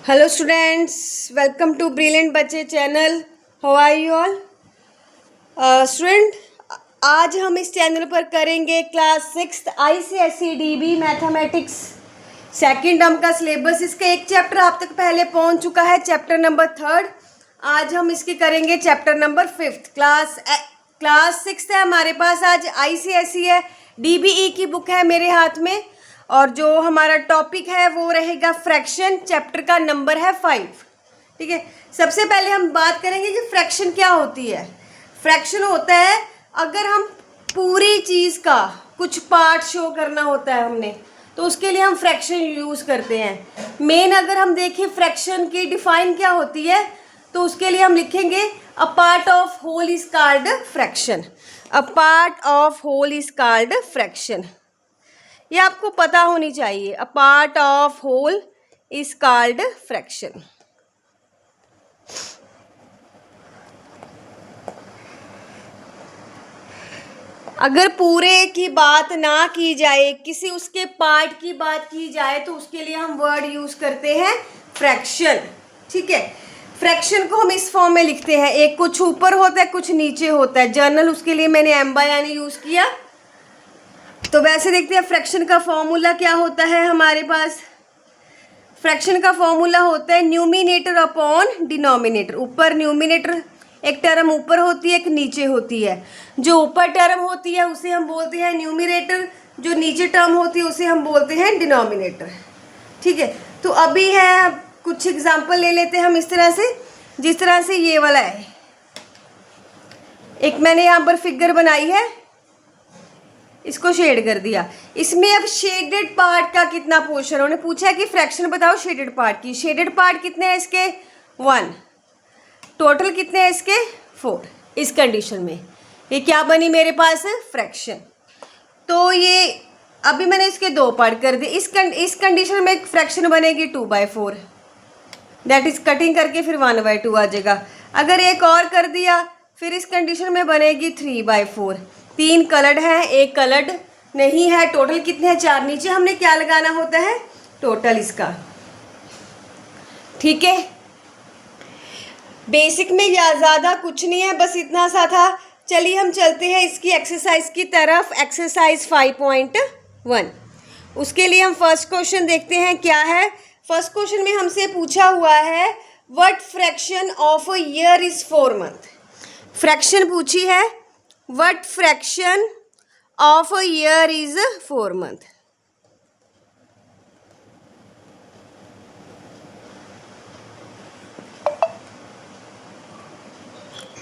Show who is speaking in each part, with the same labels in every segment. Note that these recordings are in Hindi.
Speaker 1: Hello students, welcome to brilliant बच्चे channel. How are you all student? आज हम इस चैनल पर करेंगे class 6 ICSE DB mathematics second term का सिलेबस। इसका एक चैप्टर आप तक पहले पहुंच चुका है, चैप्टर नंबर 3। आज हम इसके करेंगे चैप्टर नंबर 5। क्लास 6 है हमारे पास। आज ICSE है, DBE की बुक है मेरे हाथ में, और जो हमारा टॉपिक है वो रहेगा फ्रैक्शन। चैप्टर का नंबर है 5। ठीक है, सबसे पहले हम बात करेंगे कि फ्रैक्शन क्या होती है। फ्रैक्शन होता है अगर हम पूरी चीज़ का कुछ पार्ट शो करना होता है हमने, तो उसके लिए हम फ्रैक्शन यूज़ करते हैं। मेन अगर हम देखें फ्रैक्शन की डिफाइन क्या होती है, तो उसके लिए हम लिखेंगे a part of whole is called fraction. A part of whole is called fraction. ये आपको पता होनी चाहिए। A part of whole is called fraction. अगर पूरे की बात ना की जाए, किसी उसके पार्ट की बात की जाए, तो उसके लिए हम वर्ड यूज करते हैं फ्रैक्शन। ठीक है, फ्रैक्शन को हम इस फॉर्म में लिखते हैं, एक कुछ ऊपर होता है कुछ नीचे होता है। जर्नल उसके लिए मैंने m/n यूज किया। तो वैसे देखते हैं फ्रैक्शन का फॉर्मूला क्या होता है हमारे पास। फ्रैक्शन का फॉर्मूला होता है न्यूमिनेटर अपॉन डिनोमिनेटर। ऊपर न्यूमिनेटर, एक टर्म ऊपर होती है एक नीचे होती है। जो ऊपर टर्म होती है उसे हम बोलते हैं न्यूमिनेटर, जो नीचे टर्म होती है उसे हम बोलते हैं डिनोमिनेटर। ठीक है, तो अभी है कुछ एग्जांपल ले लेते हैं हम इस तरह से, जिस तरह से ये वाला है। एक मैंने यहाँ पर फिगर बनाई है, इसको शेड कर दिया। इसमें अब शेडेड पार्ट का कितना पोर्शन, उन्होंने पूछा है कि फ्रैक्शन बताओ शेडेड पार्ट की। शेडेड पार्ट कितने हैं इसके? 1। टोटल कितने हैं इसके? 4। इस कंडीशन में ये क्या बनी मेरे पास? फ्रैक्शन। तो ये अभी मैंने इसके 2 पार्ट कर दिए। इस कंडीशन में एक फ्रैक्शन बनेगी 2/4, दैट इज कटिंग करके फिर 1/2 आ जाएगा। अगर एक और कर दिया फिर इस कंडीशन में बनेगी 3/4। 3 कलर्ड है, एक कलर्ड नहीं है। टोटल कितने हैं? 4। नीचे हमने क्या लगाना होता है? टोटल इसका। ठीक है, बेसिक में या ज़्यादा कुछ नहीं है, बस इतना सा था। चलिए हम चलते हैं इसकी एक्सरसाइज की तरफ। एक्सरसाइज 5.1। उसके लिए हम फर्स्ट क्वेश्चन देखते हैं क्या है। फर्स्ट क्वेश्चन में हमसे पूछा हुआ है what fraction of a year is 4 month. Fraction पूछी है, what fraction of a year is 4 month.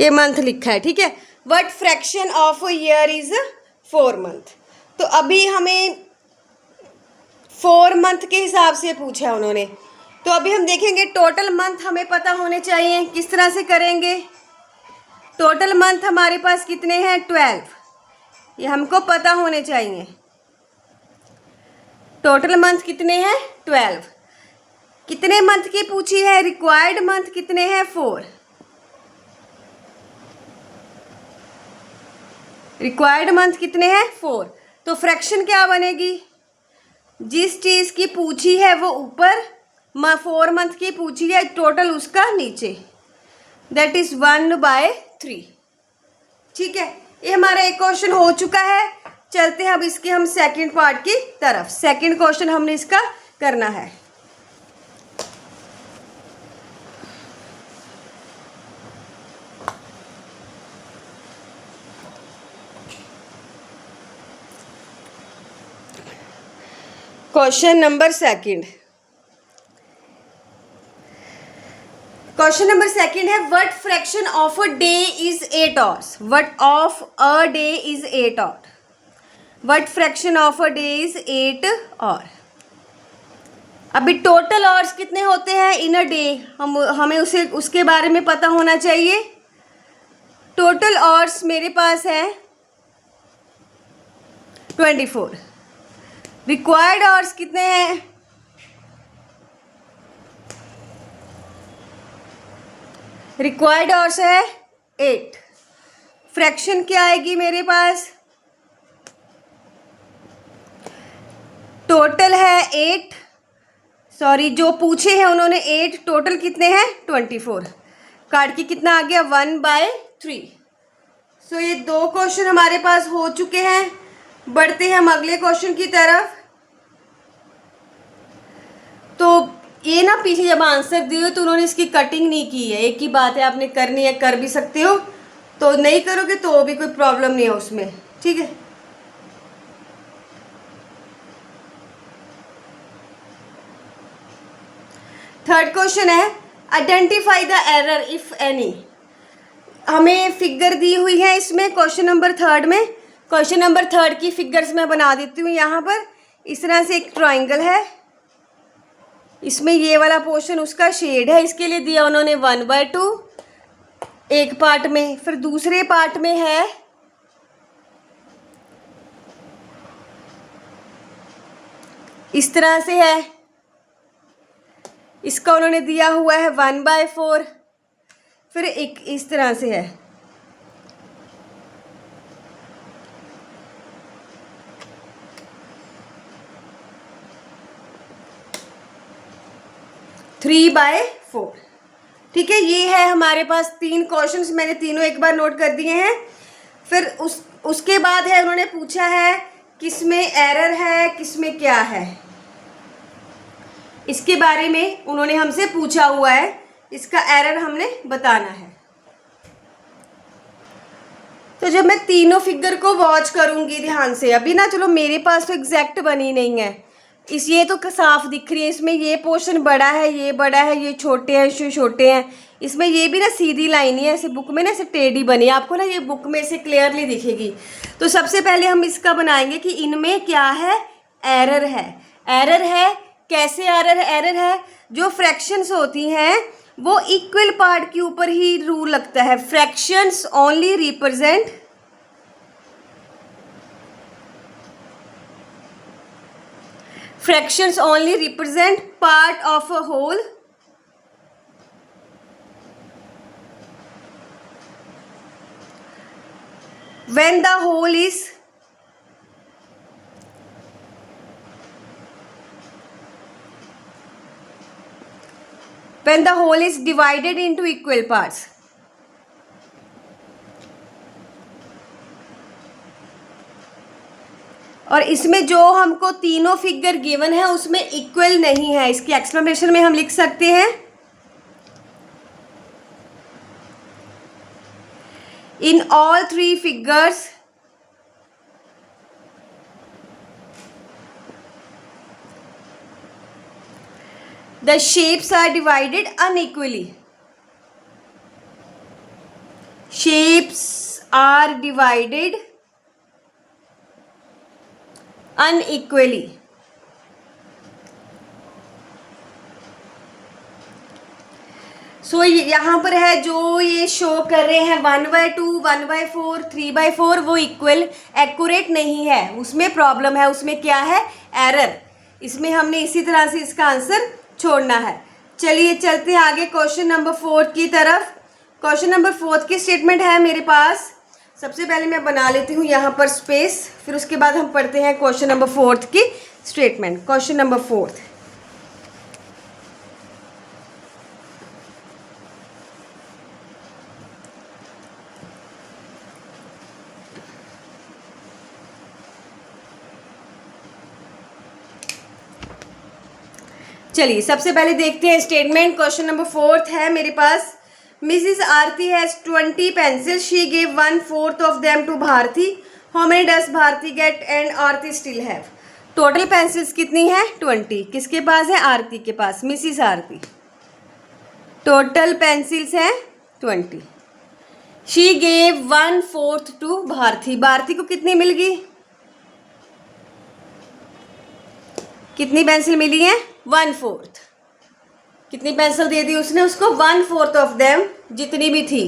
Speaker 1: ये मंथ लिखा है। ठीक है, what fraction of a year is 4 month. तो अभी हमें 4 मंथ के हिसाब से पूछा है उन्होंने, तो अभी हम देखेंगे टोटल मंथ हमें पता होने चाहिए। किस तरह से करेंगे? टोटल मंथ हमारे पास कितने हैं? 12। ये हमको पता होने चाहिए। टोटल मंथ कितने हैं? 12। कितने मंथ की पूछी है? रिक्वायर्ड मंथ कितने हैं? 4। रिक्वायर्ड मंथ कितने हैं? 4। तो फ्रैक्शन क्या बनेगी? जिस चीज़ की पूछी है वो ऊपर, 4 मंथ की पूछी है, टोटल उसका नीचे, दैट इज 1/3। ठीक है, ये हमारा एक क्वेश्चन हो चुका है। चलते हैं अब इसके हम सेकंड पार्ट की तरफ। सेकंड क्वेश्चन हमने इसका करना है। Question number second. Question number second है what fraction of a day is 8 hours. What of a day is 8 hour. What fraction of a day is 8 hour. अभी टोटल आवर्स कितने होते हैं इन अ डे, हमें उसके बारे में पता होना चाहिए। टोटल आवर्स मेरे पास है 24। रिक्वायर्ड आवर्स कितने हैं? रिक्वायर्ड आवर्स है 8। फ्रैक्शन क्या आएगी मेरे पास? टोटल है 8, सॉरी, जो पूछे हैं उन्होंने 8, टोटल कितने हैं 24। काट के कितना आ गया 1/3। सो ये 2 क्वेश्चन हमारे पास हो चुके हैं। बढ़ते हैं हम अगले क्वेश्चन की तरफ। तो ये ना पीछे जब आंसर दिए तो उन्होंने इसकी कटिंग नहीं की है। एक ही बात है, आपने करनी है, कर भी सकते हो, तो नहीं करोगे तो भी कोई प्रॉब्लम नहीं है उसमें, ठीक है। थर्ड क्वेश्चन है identify the error if any. हमें फिगर दी हुई है इसमें क्वेश्चन नंबर 3 में। क्वेश्चन नंबर 3 की फिगर्स मैं बना देती हूँ। यहाँ पर इस तरह से एक ट्राइंगल है, इसमें ये वाला पोर्शन उसका शेड है, इसके लिए दिया उन्होंने 1/2 एक पार्ट में। फिर दूसरे पार्ट में है इस तरह से है, इसका उन्होंने दिया हुआ है 1/4। फिर एक इस तरह से है, थ्री बाय 4। ठीक है, ये है हमारे पास 3 क्वेश्चंस, मैंने तीनों एक बार नोट कर दिए हैं। फिर उसके बाद है उन्होंने पूछा है किसमें एरर है, किसमें क्या है, इसके बारे में उन्होंने हमसे पूछा हुआ है। इसका एरर हमने बताना है। तो जब मैं तीनों फिगर को वॉच करूंगी ध्यान से, अभी ना चलो मेरे पास तो एग्जैक्ट बनी नहीं है, इस ये तो साफ दिख रही है, इसमें ये पोर्शन बड़ा है, ये बड़ा है, ये छोटे हैं, ये छोटे हैं। इसमें ये भी ना सीधी लाइन ही है, ऐसे बुक में ना ऐसे टेढ़ी बनी है, आपको ना ये बुक में से क्लियरली दिखेगी। तो सबसे पहले हम इसका बनाएंगे कि इनमें क्या है, एरर है। एरर है, कैसे एरर है? एरर है जो फ्रैक्शंस होती हैं वो इक्वल पार्ट के ऊपर ही रूल लगता है। Fractions only represent fractions only represent part of a whole when the whole is divided into equal parts. और इसमें जो हमको तीनों फिगर गिवन है उसमें इक्वल नहीं है। इसकी एक्सप्लेनेशन में हम लिख सकते हैं in all 3 figures the shapes are divided unequally. Shapes are divided unequally. So यहाँ पर है जो ये शो कर रहे हैं 1/2, 1/4, 3/4, वो इक्वल एक्यूरेट नहीं है, उसमें प्रॉब्लम है। उसमें क्या है, एरर। इसमें हमने इसी तरह से इसका आंसर छोड़ना है। चलिए चलते हैं आगे क्वेश्चन नंबर 4 की तरफ। क्वेश्चन नंबर 4 की स्टेटमेंट है मेरे पास। सबसे पहले मैं बना लेती हूँ यहाँ पर स्पेस, फिर उसके बाद हम पढ़ते हैं क्वेश्चन नंबर 4 की स्टेटमेंट। क्वेश्चन नंबर 4, चलिए सबसे पहले देखते हैं स्टेटमेंट। क्वेश्चन नंबर 4 है मेरे पास। Mrs. Aarti has 20 pencils. She gave 1/4 of them to Bharti. How many does Bharti get and Aarti still have? Total pencils कितनी है 20। किसके पास है, आरती के पास, मिसिस आरती। टोटल पेंसिल्स हैं 20। She gave 1/4 to Bharti. Bharti को कितनी मिल गई, कितनी पेंसिल मिली है 1/4। कितनी पेंसिल दे दी उसने उसको, 1/4 ऑफ देम, जितनी भी थी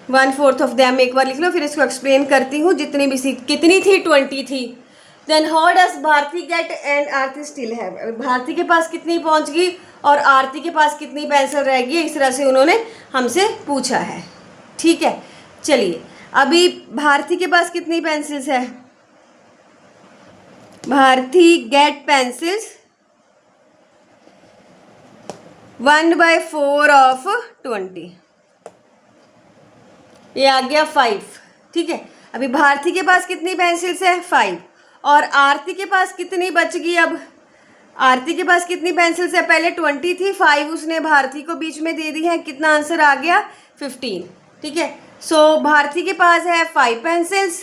Speaker 1: 1/4 ऑफ देम। एक बार लिख लो फिर इसको एक्सप्लेन करती हूँ। जितनी भी थी, कितनी थी 20 थी। Then how does Bharti get and Aarti still have. Bharti के पास कितनी पहुँच गई और आरती के पास कितनी पेंसिल रह गई, इस तरह से उन्होंने हमसे पूछा है। ठीक है, चलिए अभी भारती के पास कितनी पेंसिल्स है। भारती गेट पेंसिल्स 1/4 ऑफ 20, ये आ गया 5। ठीक है, अभी भारती के पास कितनी पेंसिल्स है? 5। और आरती के पास कितनी बच गई? अब आरती के पास कितनी पेंसिल्स है? पहले 20 थी, 5 उसने भारती को बीच में दे दी है। कितना आंसर आ गया? 15। ठीक है, सो भारती के पास है 5 पेंसिल्स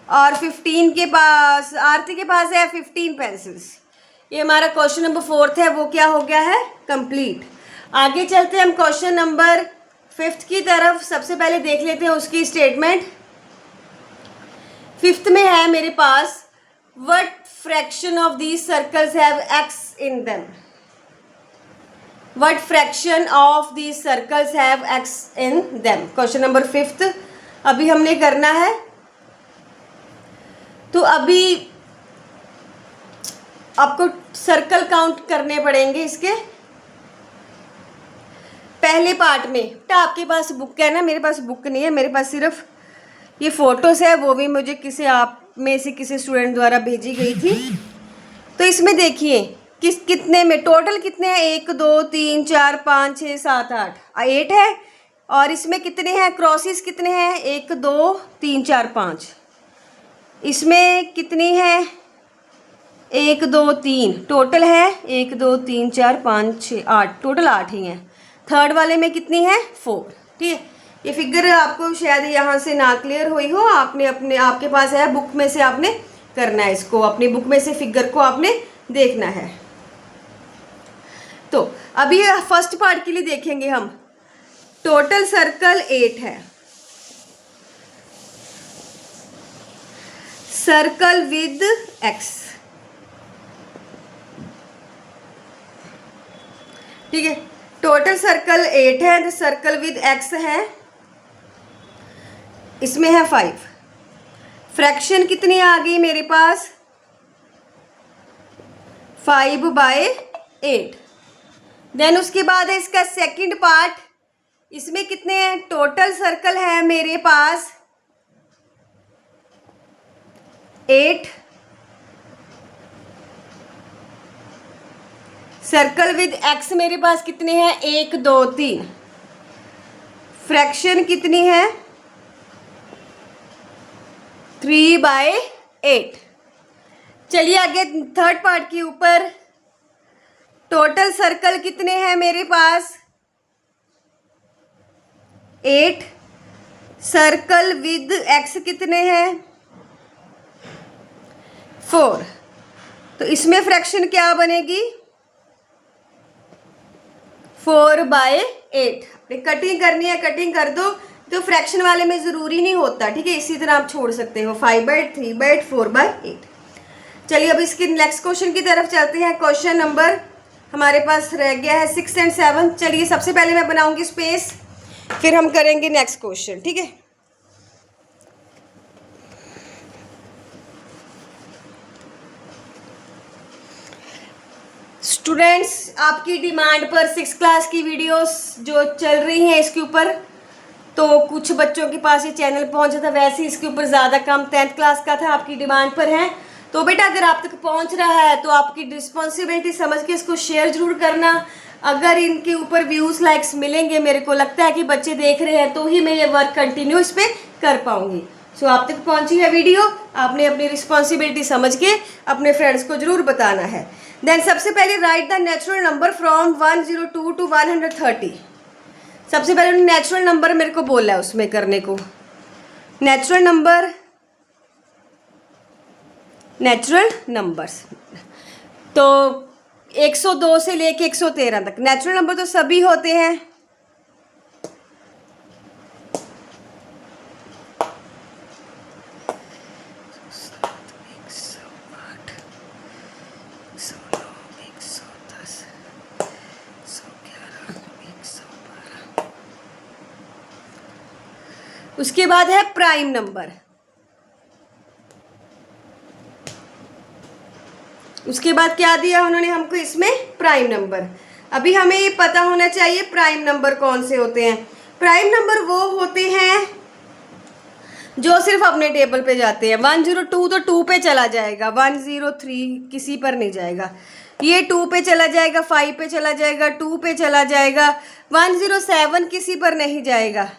Speaker 1: और 15 के पास, आरती के पास है 15 पेंसिल्स। ये हमारा क्वेश्चन नंबर 4 है, वो क्या हो गया है? कंप्लीट। आगे चलते हैं हम क्वेश्चन नंबर 5 की तरफ। सबसे पहले देख लेते हैं उसकी स्टेटमेंट। 5th में है मेरे पास, what fraction of these circles have x in them? What fraction of these circles have x in them? Question number 5th अभी हमने करना है। तो अभी आपको सर्कल काउंट करने पड़ेंगे इसके। पहले पार्ट में तो आपके पास बुक है ना, मेरे पास बुक नहीं है, मेरे पास सिर्फ ये फोटोज है, वो भी मुझे किसी आप में से किसी स्टूडेंट द्वारा भेजी गई थी। तो इसमें देखिए कितने में टोटल कितने हैं? 1 2 3 4 5 6 7 8 है। और इसमें कितने हैं क्रॉसेस? कितने हैं? 1 2 3 4 5। इसमें कितनी है? 1 2 3 टोटल है। 1 2 3 4 5 6 8, टोटल 8 ही हैं। थर्ड वाले में कितनी है? 4। ठीक है, ये फिगर आपको शायद यहाँ से ना क्लियर हुई हो, आपने अपने आपके पास है बुक में से आपने करना है इसको, अपनी बुक में से फिगर को आपने देखना है। तो अभी फर्स्ट पार्ट के लिए देखेंगे हम। टोटल सर्कल 8 है। Circle with x। ठीक है, टोटल सर्कल 8 है, तो सर्कल विद x है, इसमें है 5। फ्रैक्शन कितनी आ गई मेरे पास? 5/8। देन उसके बाद है इसका सेकंड पार्ट। इसमें कितने हैं? टोटल सर्कल है मेरे पास 8। सर्कल विद x मेरे पास कितने हैं? 1 2 3। फ्रैक्शन कितनी है? 3/8। चलिए आगे थर्ड पार्ट के ऊपर। टोटल सर्कल कितने हैं मेरे पास? 8। सर्कल विद x कितने हैं? 4। तो इसमें फ्रैक्शन क्या बनेगी? 4/8। कटिंग करनी है, कटिंग कर दो। तो फ्रैक्शन वाले में ज़रूरी नहीं होता, ठीक है, इसी तरह आप छोड़ सकते हो। 5/8 3/8 4/8। चलिए अब इसके नेक्स्ट क्वेश्चन की तरफ चलते हैं। क्वेश्चन नंबर हमारे पास रह गया है 6 और 7। चलिए सबसे पहले मैं बनाऊंगी स्पेस, फिर हम करेंगे नेक्स्ट क्वेश्चन। ठीक है, स्टूडेंट्स आपकी डिमांड पर 6 क्लास की वीडियोस जो चल रही हैं इसके ऊपर, तो कुछ बच्चों के पास ये चैनल पहुंचा था, वैसे इसके ऊपर ज़्यादा कम 10th क्लास का था, आपकी डिमांड पर है। तो बेटा अगर आप तक पहुंच रहा है तो आपकी रिस्पॉन्सिबिलिटी समझ के इसको शेयर जरूर करना। अगर इनके ऊपर व्यूज़ लाइक्स मिलेंगे, मेरे को लगता है कि बच्चे देख रहे हैं, तो ही मैं ये वर्क कंटिन्यू इस पर कर पाऊँगी। सो आप तक पहुँची है वीडियो, आपने अपनी रिस्पॉन्सिबिलिटी समझ के अपने फ्रेंड्स को ज़रूर बताना है। देन सबसे पहले write the natural number from 102 to 130। सबसे पहले नेचुरल नंबर मेरे को बोला है उसमें करने को। नेचुरल नंबर्स तो 102 से लेके 113 तक नेचुरल नंबर तो सभी होते हैं। उसके बाद है प्राइम नंबर। उसके बाद क्या दिया उन्होंने हमको इसमें? Prime number. अभी हमें ये पता होना चाहिए प्राइम नंबर कौन से होते हैं। प्राइम नंबर वो होते हैं जो सिर्फ अपने टेबल पे जाते हैं। 102 तो 2 पे चला जाएगा, 103 किसी पर नहीं जाएगा। ये 2 पे चला जाएगा, 5 पे चला जाएगा, 2 पे चला जाएगा, 107 किसी पर नहीं जाएगा।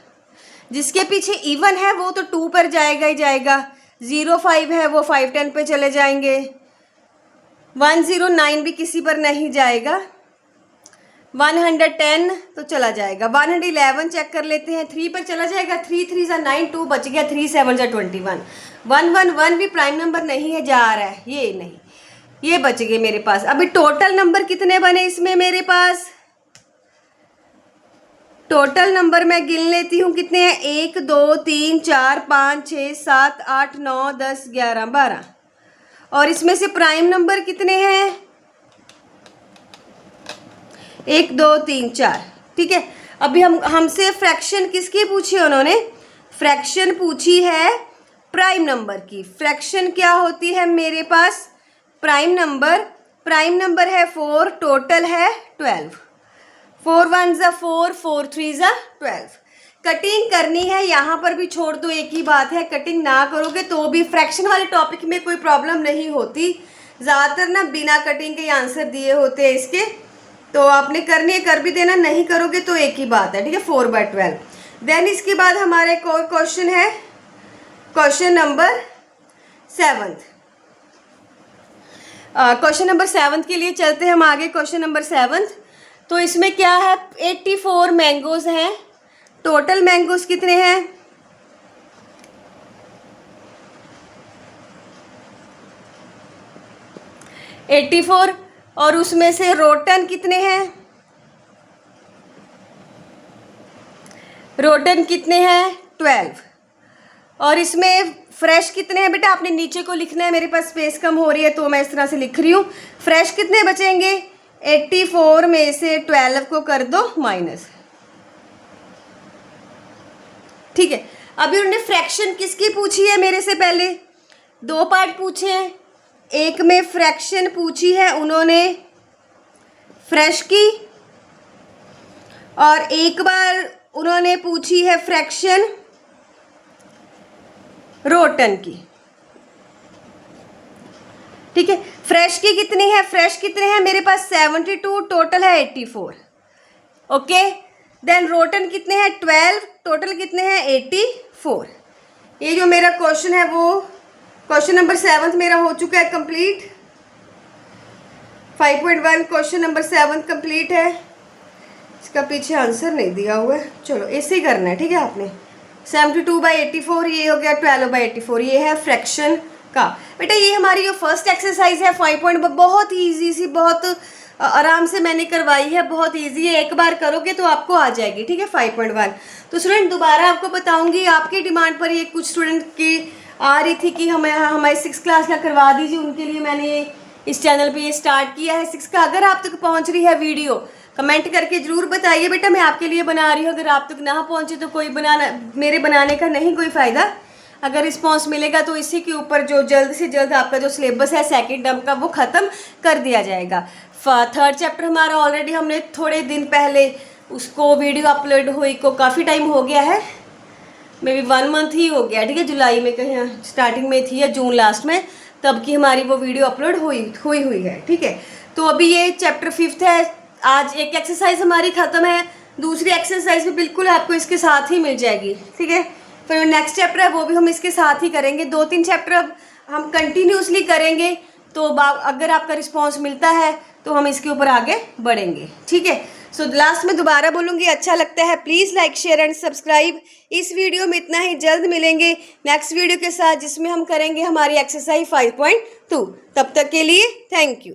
Speaker 1: जिसके पीछे इवन है वो तो 2 पर जाएगा ही जाएगा। 05 है वो 510 पे चले जाएंगे। 109 भी किसी पर नहीं जाएगा। 110 तो चला जाएगा। 111 चेक कर लेते हैं, 3 पर चला जाएगा। 3 3 सा 9, 2 बच गया, 3 7 सा 21। 111 भी प्राइम नंबर नहीं है, जा रहा है, ये नहीं, ये बच गए मेरे पास। अभी टोटल नंबर कितने बने इसमें मेरे पास? टोटल नंबर मैं गिन लेती हूँ कितने हैं। 1 2 3 4 5 6 7 8 9 10 11 12। और इसमें से प्राइम नंबर कितने हैं? 1 2 3 4। ठीक है, अभी हमसे फ्रैक्शन किसकी पूछी है उन्होंने? फ्रैक्शन पूछी है प्राइम नंबर की। फ्रैक्शन क्या होती है मेरे पास? प्राइम नंबर है 4, टोटल है 12। 4 1 ज़ा 4, 4 3 ज़ा 12। कटिंग करनी है, यहाँ पर भी छोड़ दो, एक ही बात है। कटिंग ना करोगे तो भी फ्रैक्शन वाले टॉपिक में कोई प्रॉब्लम नहीं होती। ज़्यादातर ना बिना कटिंग के आंसर दिए होते हैं इसके, तो आपने करनी है कर भी देना, नहीं करोगे तो एक ही बात है। ठीक है, 4/12। देन इसके बाद हमारा एक और क्वेश्चन है, क्वेश्चन नंबर 7। क्वेश्चन नंबर 7 के लिए चलते हैं हम आगे। क्वेश्चन नंबर 7, तो इसमें क्या है? 84 मैंगोज हैं। टोटल मैंगोज कितने हैं? 84। और उसमें से रोटन कितने हैं? रोटन कितने हैं? 12। और इसमें फ्रेश कितने हैं? बेटा आपने नीचे को लिखना है, मेरे पास स्पेस कम हो रही है तो मैं इस तरह से लिख रही हूँ। फ्रेश कितने बचेंगे? 84 में से 12 को कर दो माइनस। ठीक है, अभी उन्होंने फ्रैक्शन किसकी पूछी है मेरे से? पहले 2 पार्ट पूछे हैं। एक में फ्रैक्शन पूछी है उन्होंने फ्रेश की, और एक बार उन्होंने पूछी है फ्रैक्शन रोटन की। ठीक है, फ्रेश की कितनी है? फ्रेश कितने हैं मेरे पास? 72, टोटल है 84। ओके, देन रोटन कितने हैं? 12, टोटल कितने हैं? 84। ये जो मेरा क्वेश्चन है वो क्वेश्चन नंबर 7 मेरा हो चुका है कंप्लीट। 5.1 क्वेश्चन नंबर 7 कंप्लीट है। इसका पीछे आंसर नहीं दिया हुआ है, चलो ऐसे ही करना है। ठीक है, आपने 72/84, ये हो गया 12/84। ये है फ्रैक्शन का। बेटा ये हमारी जो फर्स्ट एक्सरसाइज है 5.1, बहुत ही ईजी सी, बहुत आराम से मैंने करवाई है, बहुत ईजी है। एक बार करोगे तो आपको आ जाएगी। ठीक है, 5.1। तो स्टूडेंट दोबारा आपको बताऊंगी, आपकी डिमांड पर ये कुछ स्टूडेंट की आ रही थी कि हमें हमारी 6th क्लास का करवा दीजिए, उनके लिए मैंने इस चैनल पे ये स्टार्ट किया है 6 का। अगर आप तक पहुंच रही है वीडियो, कमेंट करके ज़रूर बताइए बेटा, मैं आपके लिए बना रही हूँ। अगर आप तक ना पहुंचे तो कोई मेरे बनाने का नहीं कोई फ़ायदा। अगर रिस्पांस मिलेगा तो इसी के ऊपर जो जल्द से जल्द आपका जो सिलेबस है सेकंड टर्म का वो ख़त्म कर दिया जाएगा। 3rd चैप्टर हमारा ऑलरेडी हमने थोड़े दिन पहले उसको वीडियो अपलोड हुई को काफ़ी टाइम हो गया है, मे बी 1 मंथ ही हो गया। ठीक है, जुलाई में कहीं स्टार्टिंग में थी या जून लास्ट में, तब की हमारी वो वीडियो अपलोड हुई है। ठीक है, तो अभी ये चैप्टर 5th है। आज एक एक्सरसाइज हमारी ख़त्म है, दूसरी एक्सरसाइज भी बिल्कुल आपको इसके साथ ही मिल जाएगी। ठीक है, फिर नेक्स्ट चैप्टर है वो भी हम इसके साथ ही करेंगे। 2-3 चैप्टर अब हम कंटिन्यूसली करेंगे, तो अगर आपका रिस्पांस मिलता है तो हम इसके ऊपर आगे बढ़ेंगे। ठीक है, सो लास्ट में दोबारा बोलूँगी, अच्छा लगता है please like share and subscribe. इस वीडियो में इतना ही, जल्द मिलेंगे नेक्स्ट वीडियो के साथ जिसमें हम करेंगे हमारी एक्सरसाइज 5.2। तब तक के लिए थैंक यू।